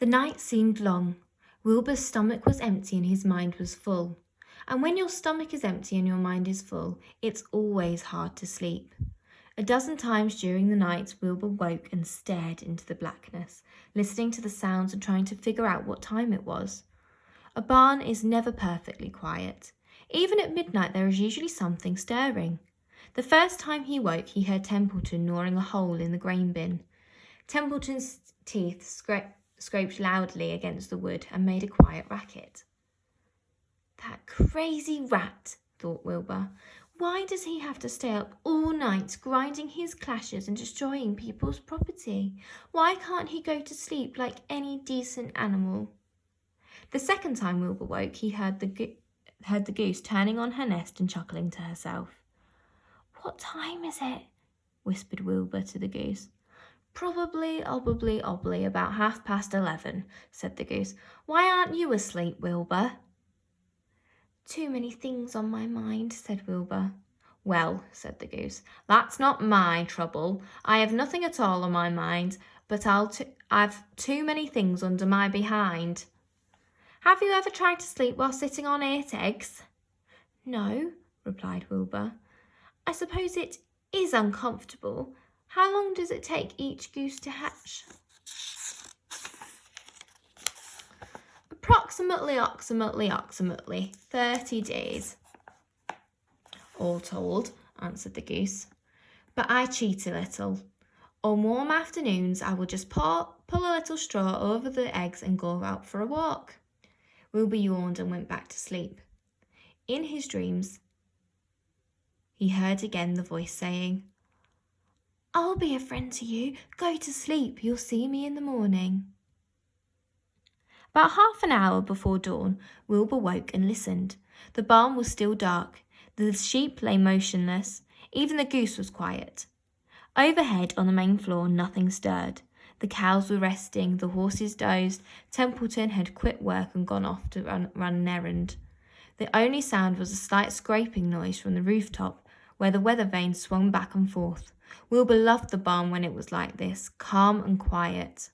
The night seemed long. Wilbur's stomach was empty and his mind was full. And when your stomach is empty and your mind is full, it's always hard to sleep. A dozen times during the night, Wilbur woke and stared into the blackness, listening to the sounds and trying to figure out what time it was. A barn is never perfectly quiet. Even at midnight, there is usually something stirring. The first time he woke, he heard Templeton gnawing a hole in the grain bin. Templeton's teeth scraped loudly against the wood and made a quiet racket. That crazy rat, thought Wilbur. Why does he have to stay up all night grinding his clashes and destroying people's property? Why can't he go to sleep like any decent animal? The second time Wilbur woke, he heard the goose turning on her nest and chuckling to herself. What time is it? Whispered Wilbur to the goose. Probably, obbly, about 11:30, said the goose. Why aren't you asleep, Wilbur? Too many things on my mind, said Wilbur. Well, said the goose, that's not my trouble. I have nothing at all on my mind, but I've too many things under my behind. Have you ever tried to sleep while sitting on 8 eggs? No, replied Wilbur. I suppose it is uncomfortable. How long does it take each goose to hatch? Approximately 30 days. All told, answered the goose. But I cheat a little. On warm afternoons, I will just pull a little straw over the eggs and go out for a walk. Wilbur yawned and went back to sleep. In his dreams, he heard again the voice saying, I'll be a friend to you. Go to sleep. You'll see me in the morning. About half an hour before dawn, Wilbur woke and listened. The barn was still dark. The sheep lay motionless. Even the goose was quiet. Overhead on the main floor, nothing stirred. The cows were resting, the horses dozed. Templeton had quit work and gone off to run an errand. The only sound was a slight scraping noise from the rooftop, where the weather vane swung back and forth. Wilbur loved the barn when it was like this, calm and quiet,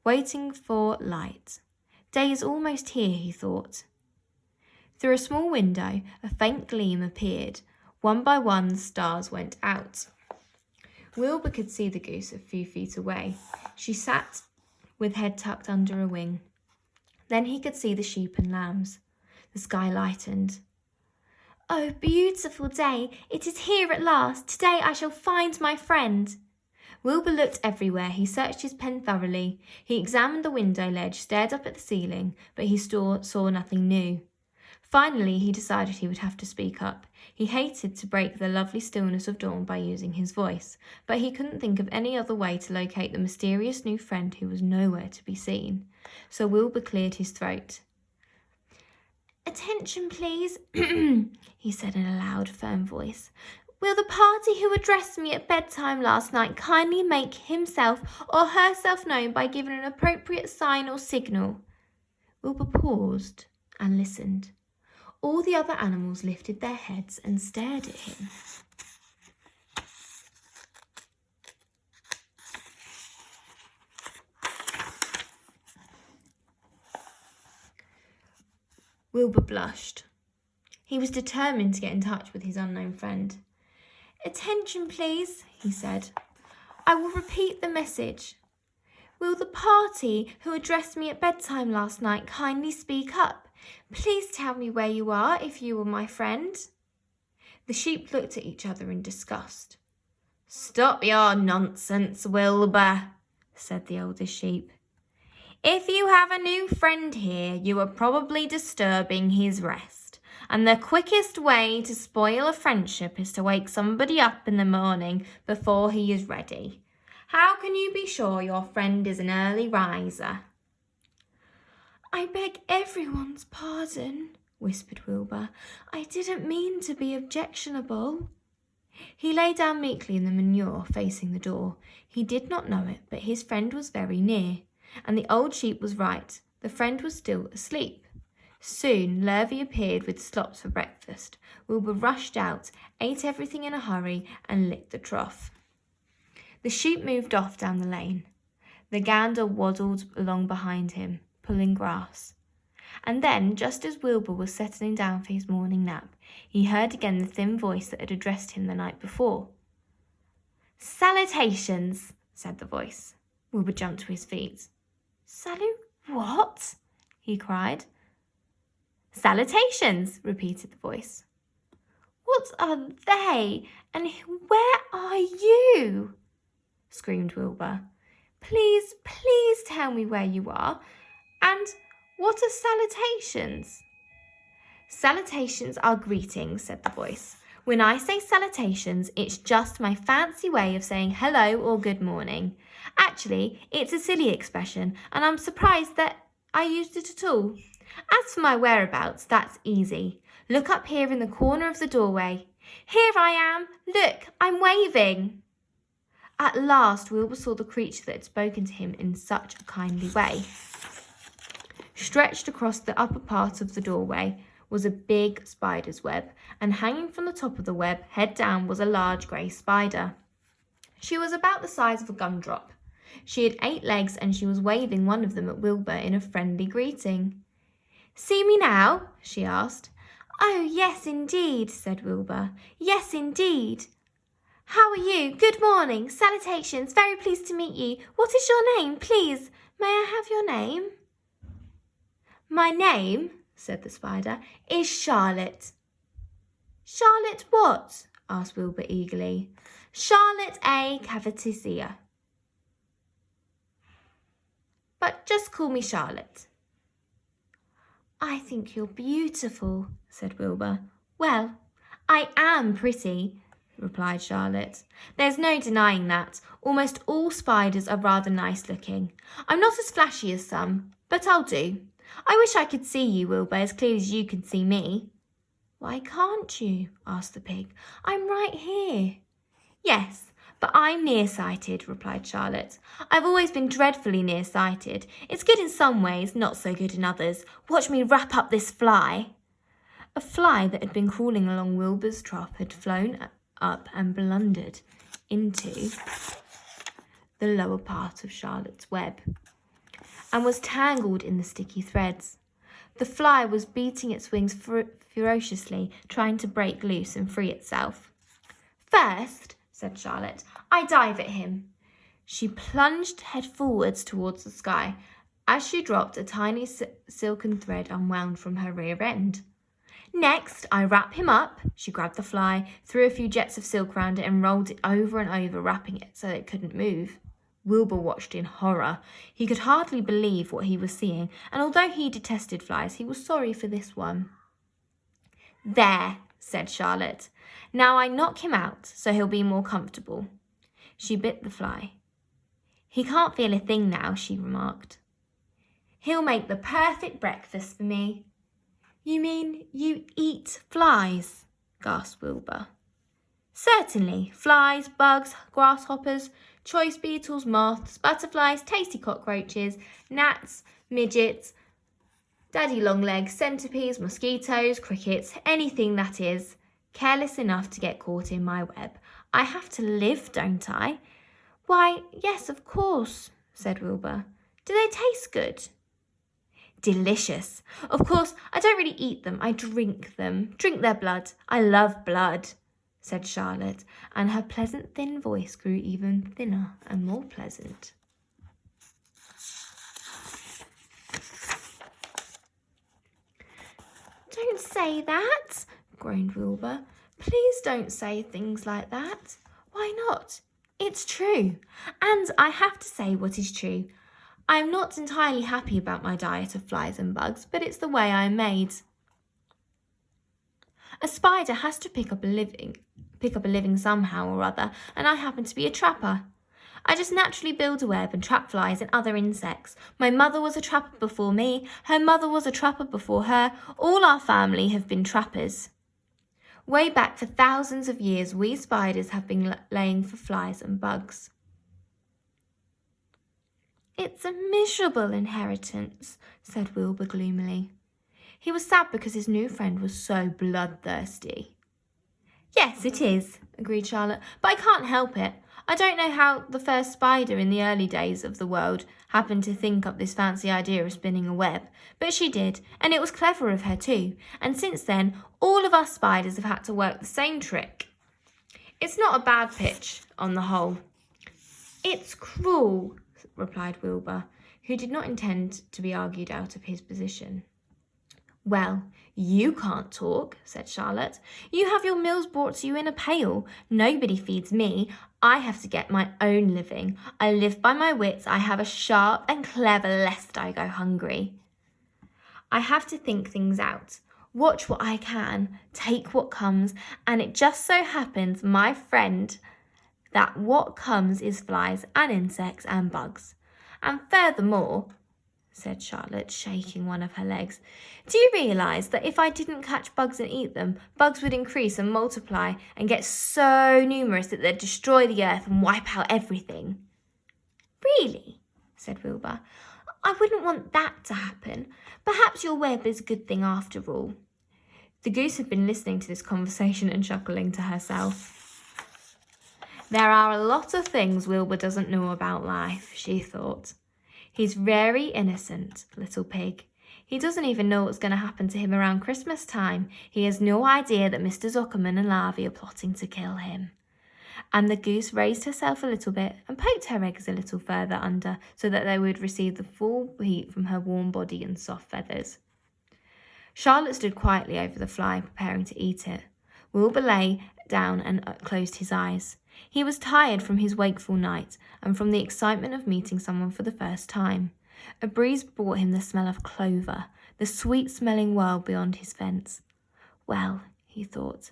waiting for light. Day is almost here, he thought. Through a small window, a faint gleam appeared. One by one, the stars went out. Wilbur could see the goose a few feet away. She sat with head tucked under a wing. Then he could see the sheep and lambs. The sky lightened. Oh, beautiful day! It is here at last. Today I shall find my friend. Wilbur looked everywhere. He searched his pen thoroughly. He examined the window ledge, stared up at the ceiling, but he saw nothing new. Finally, he decided he would have to speak up. He hated to break the lovely stillness of dawn by using his voice, but he couldn't think of any other way to locate the mysterious new friend who was nowhere to be seen. So Wilbur cleared his throat. Attention, please, he said in a loud, firm voice. Will the party who addressed me at bedtime last night kindly make himself or herself known by giving an appropriate sign or signal? Wilbur paused and listened. All the other animals lifted their heads and stared at him. Wilbur blushed. He was determined to get in touch with his unknown friend. Attention, please, he said. I will repeat the message. Will the party who addressed me at bedtime last night kindly speak up? Please tell me where you are if you were my friend. The sheep looked at each other in disgust. Stop your nonsense, Wilbur, said the oldest sheep. If you have a new friend here, you are probably disturbing his rest. And the quickest way to spoil a friendship is to wake somebody up in the morning before he is ready. How can you be sure your friend is an early riser? I beg everyone's pardon, whispered Wilbur. I didn't mean to be objectionable. He lay down meekly in the manure facing the door. He did not know it, but his friend was very near. And the old sheep was right. The friend was still asleep. Soon Lurvy appeared with slops for breakfast. Wilbur rushed out, ate everything in a hurry, and licked the trough. The sheep moved off down the lane. The gander waddled along behind him, pulling grass. And then, just as Wilbur was settling down for his morning nap, he heard again the thin voice that had addressed him the night before. "Salutations," said the voice. Wilbur jumped to his feet. What?" he cried. "Salutations," repeated the voice. "What are they? And where are you?" screamed Wilbur. Please tell me where you are. And what are salutations?" "Salutations are greetings," said the voice. "When I say salutations, it's just my fancy way of saying hello or good morning. Actually, it's a silly expression, and I'm surprised that I used it at all. As for my whereabouts, that's easy. Look up here in the corner of the doorway. Here I am! Look, I'm waving!" At last, Wilbur saw the creature that had spoken to him in such a kindly way. Stretched across the upper part of the doorway was a big spider's web, and hanging from the top of the web, head down, was a large grey spider. She was about the size of a gumdrop. She had 8 legs, and she was waving one of them at Wilbur in a friendly greeting. "See me now?" she asked. "Oh, yes, indeed," said Wilbur. "Yes, indeed." "How are you? Good morning. Salutations. Very pleased to meet you. What is your name, please? May I have your name?" "My name," said the spider, "is Charlotte." "Charlotte what?" asked Wilbur eagerly. "Charlotte A. Cavitisia. But just call me Charlotte." "I think you're beautiful," said Wilbur. "Well, I am pretty," replied Charlotte. "There's no denying that. Almost all spiders are rather nice looking. I'm not as flashy as some, but I'll do. I wish I could see you, Wilbur, as clearly as you can see me." "Why can't you?" asked the pig. "I'm right here." "Yes, but I'm nearsighted," replied Charlotte. "I've always been dreadfully nearsighted. It's good in some ways, not so good in others. Watch me wrap up this fly." A fly that had been crawling along Wilbur's trough had flown up and blundered into the lower part of Charlotte's web, and was tangled in the sticky threads. The fly was beating its wings ferociously, trying to break loose and free itself. "First," said Charlotte, "I dive at him." She plunged head forwards towards the sky. As she dropped, a tiny silken thread unwound from her rear end. "Next, I wrap him up." She grabbed the fly, threw a few jets of silk round it, and rolled it over and over, wrapping it so it couldn't move. Wilbur watched in horror. He could hardly believe what he was seeing, and although he detested flies, he was sorry for this one. "There," said Charlotte. "Now I knock him out, so he'll be more comfortable." She bit the fly. "He can't feel a thing now," she remarked. "He'll make the perfect breakfast for me." "You mean you eat flies?" gasped Wilbur. "Certainly. Flies, bugs, grasshoppers, choice beetles, moths, butterflies, tasty cockroaches, gnats, midgets, daddy-long-legs, centipedes, mosquitoes, crickets, anything that is careless enough to get caught in my web. I have to live, don't I?" "Why, yes, of course," said Wilbur. "Do they taste good?" "Delicious. Of course, I don't really eat them. I drink them. Drink their blood. I love blood," said Charlotte, and her pleasant thin voice grew even thinner and more pleasant. "Don't say that," groaned Wilbur. "Please don't say things like that." "Why not? It's true. And I have to say what is true. I am not entirely happy about my diet of flies and bugs, but it's the way I am made. A spider has to pick up a living somehow or other, and I happen to be a trapper. I just naturally build a web and trap flies and other insects. My mother was a trapper before me, her mother was a trapper before her. All our family have been trappers. Way back for thousands of years, we spiders have been laying for flies and bugs." "It's a miserable inheritance," said Wilbur gloomily. He was sad because his new friend was so bloodthirsty. "Yes, it is," agreed Charlotte, "but I can't help it. I don't know how the first spider in the early days of the world happened to think up this fancy idea of spinning a web, but she did, and it was clever of her too, and since then all of us spiders have had to work the same trick. It's not a bad pitch, on the whole. It's cruel, replied Wilbur, who did not intend to be argued out of his position. Well, you can't talk, said Charlotte. You have your meals brought to you in a pail. Nobody feeds me. I have to get my own living. I live by my wits. I have a sharp and clever lest I go hungry. I have to think things out. Watch what I can, take what comes, and it just so happens, my friend, that what comes is flies and insects and bugs. And furthermore, said Charlotte, shaking one of her legs, do you realise that if I didn't catch bugs and eat them, bugs would increase and multiply and get so numerous that they'd destroy the earth and wipe out everything? Really? Said Wilbur. I wouldn't want that to happen. Perhaps your web is a good thing after all. The goose had been listening to this conversation and chuckling to herself. There are a lot of things Wilbur doesn't know about life, she thought. He's very innocent, little pig. He doesn't even know what's going to happen to him around Christmas time. He has no idea that Mr. Zuckerman and Larvae are plotting to kill him. And the goose raised herself a little bit and poked her eggs a little further under so that they would receive the full heat from her warm body and soft feathers. Charlotte stood quietly over the fly, preparing to eat it. Wilbur lay down and closed his eyes. He was tired from his wakeful night and from the excitement of meeting someone for the first time. A breeze brought him the smell of clover, the sweet-smelling world beyond his fence. Well, he thought,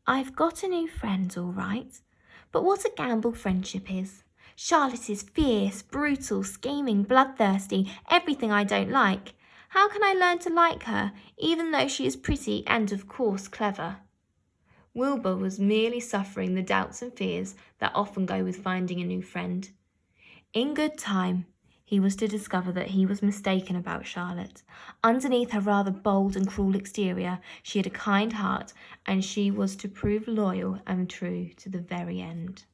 I've got a new friend, all right. But what a gamble friendship is. Charlotte is fierce, brutal, scheming, bloodthirsty, everything I don't like. How can I learn to like her, even though she is pretty and, of course, clever? Wilbur was merely suffering the doubts and fears that often go with finding a new friend. In good time, he was to discover that he was mistaken about Charlotte. Underneath her rather bold and cruel exterior, she had a kind heart, and she was to prove loyal and true to the very end.